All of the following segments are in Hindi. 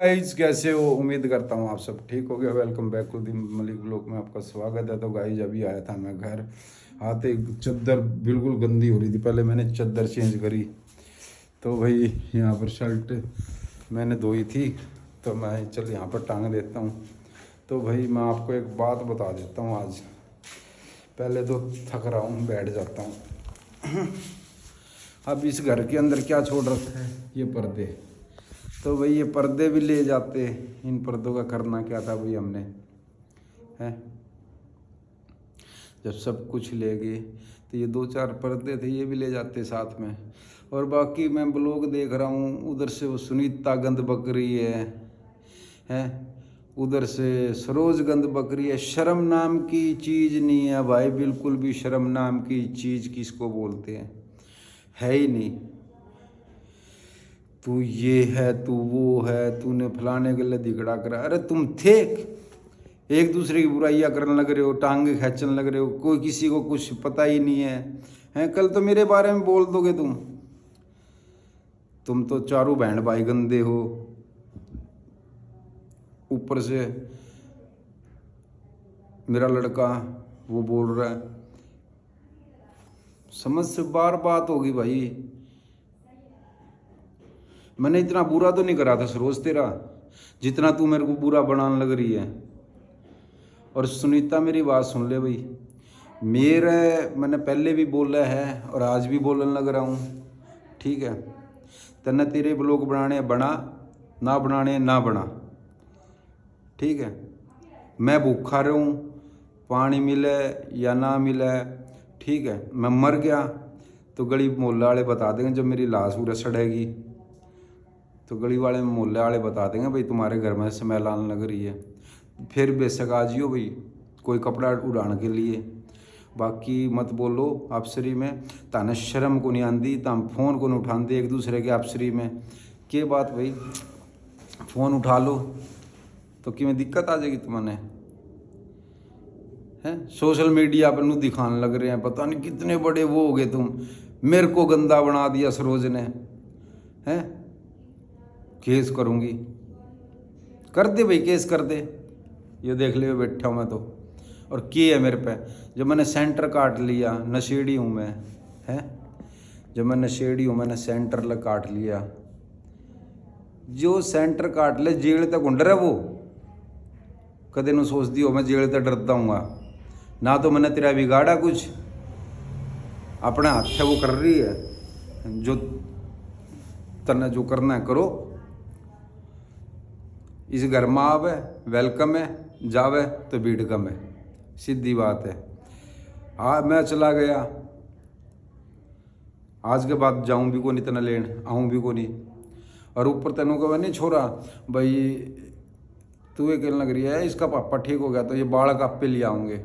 गाइज कैसे हो। उम्मीद करता हूँ आप सब ठीक हो गया। Welcome back to the Malik blog में आपका स्वागत है। तो गाइज अभी आया था मैं घर, आते चादर बिल्कुल गंदी हो रही थी। पहले मैंने चादर चेंज करी तो भाई यहाँ पर शर्ट मैंने धोई थी तो मैं चल यहाँ पर टांग देता हूँ। तो भाई मैं आपको एक बात बता देता हूँ आज। पहले तो थक रहा हूँ, बैठ जाता हूँ। अब इस घर के अंदर क्या छोड़ रखा है, ये पर्दे। तो भाई ये पर्दे भी ले जाते, इन पर्दों का करना क्या था भाई हमने, हैं? जब सब कुछ ले गए तो ये दो चार पर्दे थे, ये भी ले जाते साथ में। और बाकी मैं ब्लॉग देख रहा हूँ, उधर से वो सुनीता गंद बक रही हैं? उधर से सरोज गंद बक रही है। शर्म नाम की चीज़ नहीं है भाई, बिल्कुल भी शर्म नाम की चीज़ किसको बोलते हैं, है ही नहीं। तू ये है, तू वो है, तूने फलाने के लिए दिगड़ा करा। अरे तुम थे एक दूसरे की बुराइयां करने लग रहे हो, टांगे खींचने लग रहे हो, कोई किसी को कुछ पता ही नहीं है, हैं? कल तो मेरे बारे में बोल दोगे तुम तो चारों बहन भाई गंदे हो। ऊपर से मेरा लड़का वो बोल रहा है, समझ से बार बात होगी भाई। मैंने इतना बुरा तो नहीं करा था सरोज तेरा, जितना तू मेरे को बुरा बनाने लग रही है। और सुनीता मेरी बात सुन ले भाई, मैंने पहले भी बोला है और आज भी बोलने लग रहा हूँ, ठीक है? तन्ने तेरे ब्लॉग बनाने बना, ना बनाने ना बना, ठीक है? मैं भूखा रहूँ, पानी मिले या ना मिले, ठीक है? मैं मर गया तो गली मोहल्ले वाले बता देंगे, जब मेरी लाश पूरा सड़ेगी तो गली वाले मोहल्ले वाले बता देंगे भाई तुम्हारे घर में स्मेल आने लग रही है। फिर बेशक आ जियो भाई, कोई कपड़ा उड़ाने के लिए। बाकी मत बोलो अफसरी में, ताने शर्म को नहीं आती, तम फोन को नहीं उठाते एक दूसरे के अफसरी में। के बात भाई, फ़ोन उठा लो तो कि में दिक्कत आ जाएगी तुम्हें, हैं? सोशल मीडिया पर नू दिखाने लग रहे हैं, पता नहीं कितने बड़े वो हो गए तुम। मेरे को गंदा बना दिया सरोज ने, हैं? केस करूँगी, कर दे भाई, केस कर दे। ये देख ले बैठा हूँ मैं तो, और की है मेरे पे। जब मैंने सेंटर काट लिया, नशेड़ी हूँ मैं, हैं? जब मैं नशेड़ी हूँ, मैंने सेंटर काट लिया। जो सेंटर काट ले जेल तक गुंडर है वो, कदे न सोच दी हो मैं जेल तक डरता हूँ ना। तो मैंने तेरा बिगाड़ा कुछ, अपने हाथ से वो कर रही है। जो तन्ने जो करना है करो। इस घर में आवे वेलकम है, जावे तो भीड़ कम है, सीधी बात है। हाँ मैं चला गया, आज के बाद जाऊँ भी को नहीं, तना लेन आऊँ भी को नहीं। और ऊपर तेनों को नहीं छोरा भाई, तू ये कहने लग रही है इसका पापा ठीक हो गया तो ये बालक आप पे ले आऊँगे,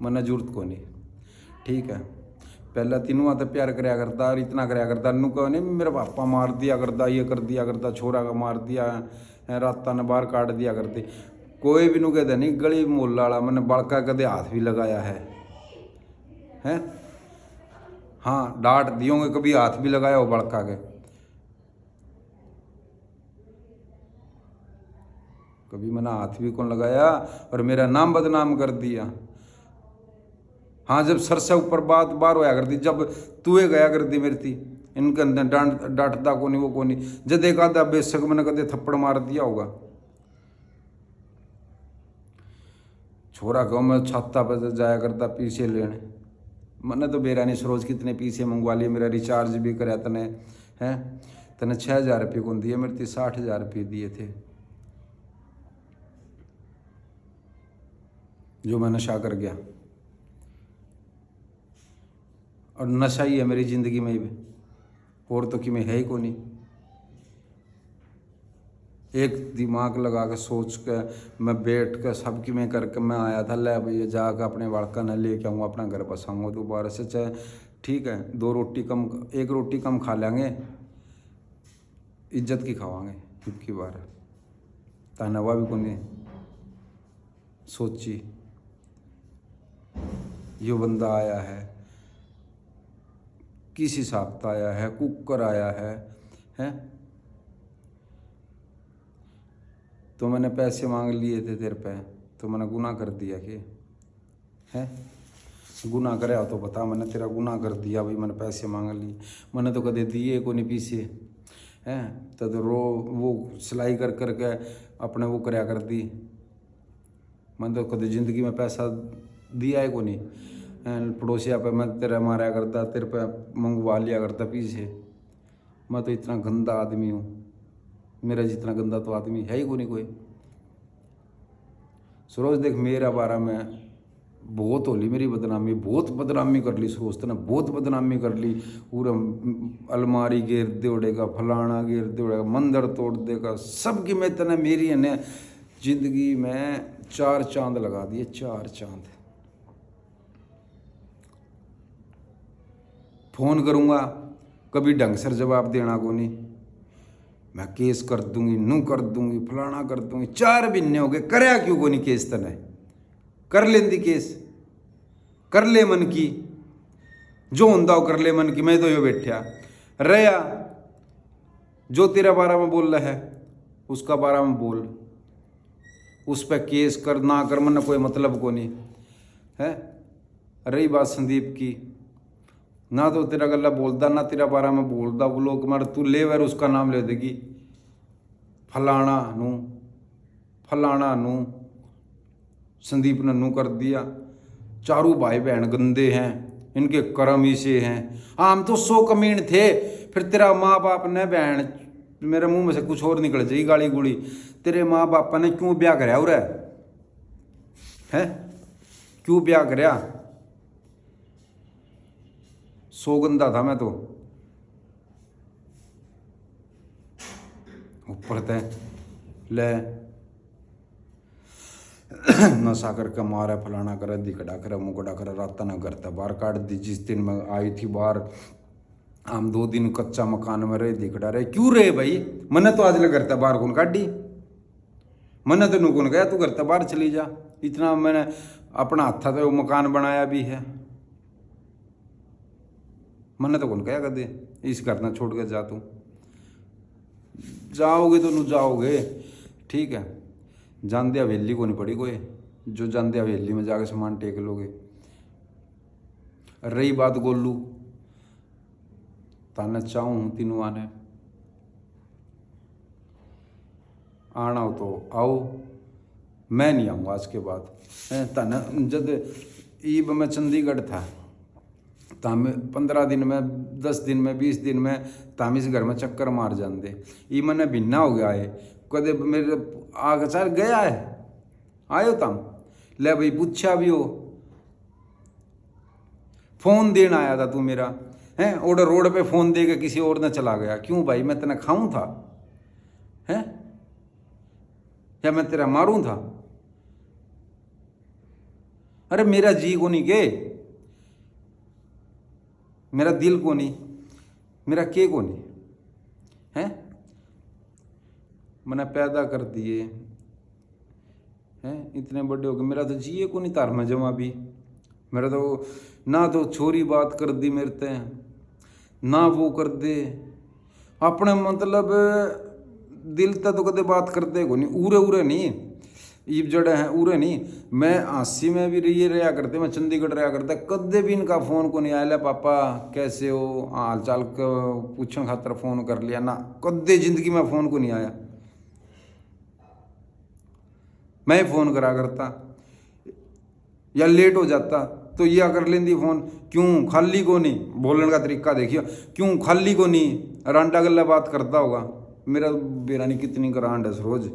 मना जरूरत को नहीं, ठीक है? पहला तीनों आते प्यार कराया करता और इतना कराया करता, नू कहो नहीं मेरा पापा मार दिया करता, ये कर दिया करता, छोरा का मार दिया, रात ने बाहर काट दिया करते। कोई भी नू कहते नहीं, गली मोहल्ला वाला मैंने बड़का कदे हाथ भी लगाया है, हैं? हाँ डांट दियोगे, कभी हाथ भी लगाया हो बड़का के? कभी मैंने हाथ भी कौन लगाया, और मेरा नाम बदनाम कर दिया। हाँ जब सर से ऊपर बात बार होया करती, जब तू गया करती मेरी थी, इनके अंदर डांटता को नहीं, वो को नहीं। जब देखा था बेशक मैंने कदे थप्पड़ मार दिया होगा। छोरा कहो मैं छाता पर जाया करता पीछे लेने, मैंने तो बेरा नहीं सरोज कितने पीछे मंगवा लिए, मेरा रिचार्ज भी कराया तने, हैं? तने 6,000 रुपये कौन दिए, मेरे ती 60,000 रुपये दिए थे, जो मैं नशा कर गया। और नशा ही है मेरी ज़िंदगी में भी, और तो कि में है ही को नहीं। एक दिमाग लगा के सोच के मैं बैठ कर सबकी में करके मैं आया था, ले भैया जाकर अपने लड़का न लेके आऊँगा, अपना घर बसाऊँगा दोबारा से। चाहे ठीक है 2 रोटी कम, 1 रोटी कम खा लेंगे, इज्जत की खावांगे की बार। तानवा भी को नहीं सोची, यो बंदा आया है, किस हिसाब का आया है, कुकर आया है, हैं? तो मैंने पैसे मांग लिए थे तेरे पे, तो मैंने गुनाह कर दिया कि है? गुनाह करे तो बता, मैंने तेरा गुनाह कर दिया भाई, मैंने पैसे मांग लिए, मैंने तो कदे दिए को नहीं पीछे हैं। तो रो वो सिलाई कर करके अपने वो करया कर दी, मैंने तो कदे ज़िंदगी में पैसा दिया है को नहीं। पड़ोसिया पे मैं तेरा मारा करता, तेरे पे मंगवा लिया करता पीछे। मैं तो इतना गंदा आदमी हूँ, मेरा जितना गंदा तो आदमी है ही को नहीं कोई। सरोज देख, मेरा बारा में बहुत होली मेरी बदनामी, बहुत बदनामी कर ली सरोज, ने बहुत बदनामी कर ली। पूरा अलमारी घेर दे उड़ेगा, फलाना घेर दे उड़ेगा, मंदिर तोड़ देगा, सबकी मैं तना मेरी है जिंदगी में 4 चांद लगा दिए, 4 चांद। फोन करूँगा कभी ढंग से जवाब देना को नहीं, मैं केस कर दूंगी, नू कर दूंगी, फलाना कर दूंगी। 4 महीने हो गए, करया क्यों को नहीं केस तने? कर लेंदी केस, कर ले मन की, जो होंदा कर ले मन की। मैं तो यो बैठा रहा, जो तेरा बारे में बोल रहा है उसका बारे में बोल, उस पर केस कर ना कर, मन कोई मतलब को नहीं है। रही बात संदीप की, ना तो तेरा गला बोलता, ना तेरा बारे में बोलता। वो लोग मार तू ले वर उसका नाम ले देगी, फलाना नू संदीप ने नू कर दिया। चारों भाई बहन गंदे हैं, इनके कर्म ही से हैं। हम तो 100 कमीन थे, फिर तेरा माँ बाप ने बहन, मेरे मुंह में से कुछ और निकल जाएगी गाली गुड़ी, तेरे माँ बाप ने क्यों ब्याह कराया उरे है? क्यों ब्याह कराया? 100 गंदा था मैं तो, ऊपर तय ले नशा करके मारा, फलाना करे, दिखड़ा करे, मुकड़ा करे, रात ना घर था बाहर काट दी। जिस दिन मैं आई थी बाहर, हम 2 दिन कच्चा मकान में रहे, दिखड़ा रहे। क्यों रहे भाई? मैंने तो आज ले घर था बाहर कौन काटी, मैंने तो नुकून गया तू घर था बाहर चली जा। इतना मैंने अपना हाथा तो मकान बनाया भी है, मैंने तो कौन कहा कदे इस घर ना छोड़ के जा। तू जाओगे तो नू जाओगे, ठीक है, जान हवेली को नहीं पड़ी कोई, जो जान हवेली में जाके सामान टेक लोगे। रही बात गोलू, ताने चाहूँ तीनों आना हो तो आओ, मैं नहीं आऊँगा आज के बाद। ताना जब ईब मैं चंडीगढ़ था, तामे 15 दिन में, 10 दिन में, 20 दिन में ताम इस घर में चक्कर मार जाते। ये मैंने भिन्ना हो गया है, कदे मेरे आगे चार गया है, आयो तम ले भाई पूछा भी हो, फोन देना आया था तू मेरा है, और रोड पे फोन दे के किसी और ने चला गया। क्यों भाई? मैं तेना खाऊं था है, या मैं तेरा मारूं था? अरे मेरा जी को नहीं के, मेरा दिल को नहीं, मेरा के को नहीं है। मैंने पैदा कर दिए हैं, इतने बड़े हो गए, मेरा तो जिए को नहीं तार में जमा भी। मेरा तो ना तो छोरी बात कर दी मेरे ते, ना वो कर दे अपने, मतलब दिल तक तो कदे बात करते को नहीं। उरे उरे नहीं ईब जड़े हैं, उरे नहीं। मैं आसी में भी रहा करते, मैं चंडीगढ़ रहा करता, कदे भी इनका फ़ोन को नहीं आया पापा कैसे हो, हाल चाल पूछने खातर फ़ोन कर लिया ना, कदे ज़िंदगी में फ़ोन को नहीं आया। मैं फ़ोन करा करता या लेट हो जाता तो यह कर लेंदी फ़ोन, क्यों खाली को नहीं, बोलने का तरीका देखिए, क्यों खाली को नहीं, रांडा गल्ला बात करता होगा। मेरा बेरानी कितनी करांड है सरोज,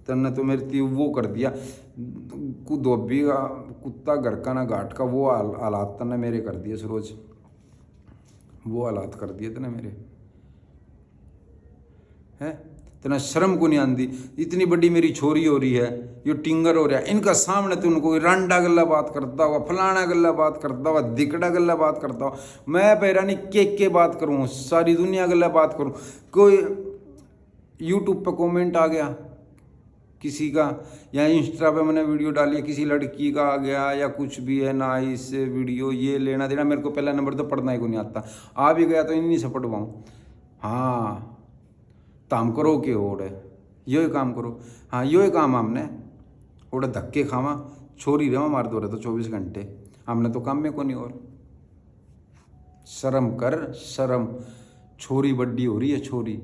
तन्ने तो मेरी वो कर दिया, धोबी का कुत्ता घर का ना घाट का, वो हालात तन्ने मेरे कर दिए सरोज, वो हालात कर दिए तने मेरे है। तना शर्म को नहीं आती, इतनी बड़ी मेरी छोरी हो रही है, यो टिंगर हो रहा है, इनका सामने तो उनको रांडा गल्ला बात करता हुआ, फलाना गल्ला बात करता हुआ, दिकड़ा गल्ला बात करता हुआ, मैं पैरानी के बात करूँ, सारी दुनिया गल्ला बात करूँ। कोई यूट्यूब पे कमेंट आ गया किसी का, या इंस्टा पे मैंने वीडियो डाली है किसी लड़की का आ गया, या कुछ भी है ना इस वीडियो, ये लेना देना, मेरे को पहला नंबर तो पढ़ना ही को नहीं आता, आ भी गया तो इन्हीं से पढ़वाऊँ। हाँ ताम करो के और यो ही काम करो। हाँ यो ही काम हमने उड़ा धक्के खावा छोरी रहे मार दो रहे तो 24 घंटे हमने तो काम में को नहीं। और शर्म कर शर्म, छोरी बड्डी हो रही है छोरी,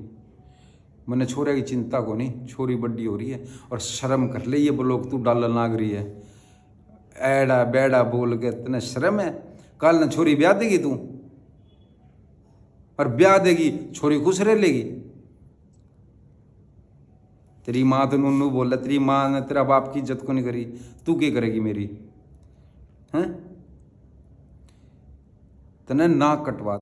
मैंने छोरे की चिंता को नहीं, छोरी बड्डी हो रही है और शर्म कर ले। ये ब्लॉग तू डालने लाग रही है एड़ा बेड़ा बोल के, इतने शर्म है। कल न छोरी ब्याह देगी तू, और ब्याह देगी छोरी खुश रह लेगी। तेरी माँ तो नूनू बोल रहा, तेरी माँ ने तेरा बाप की इज्जत को नहीं करी, तू क्या करेगी मेरी? हैं तने नाक कटवा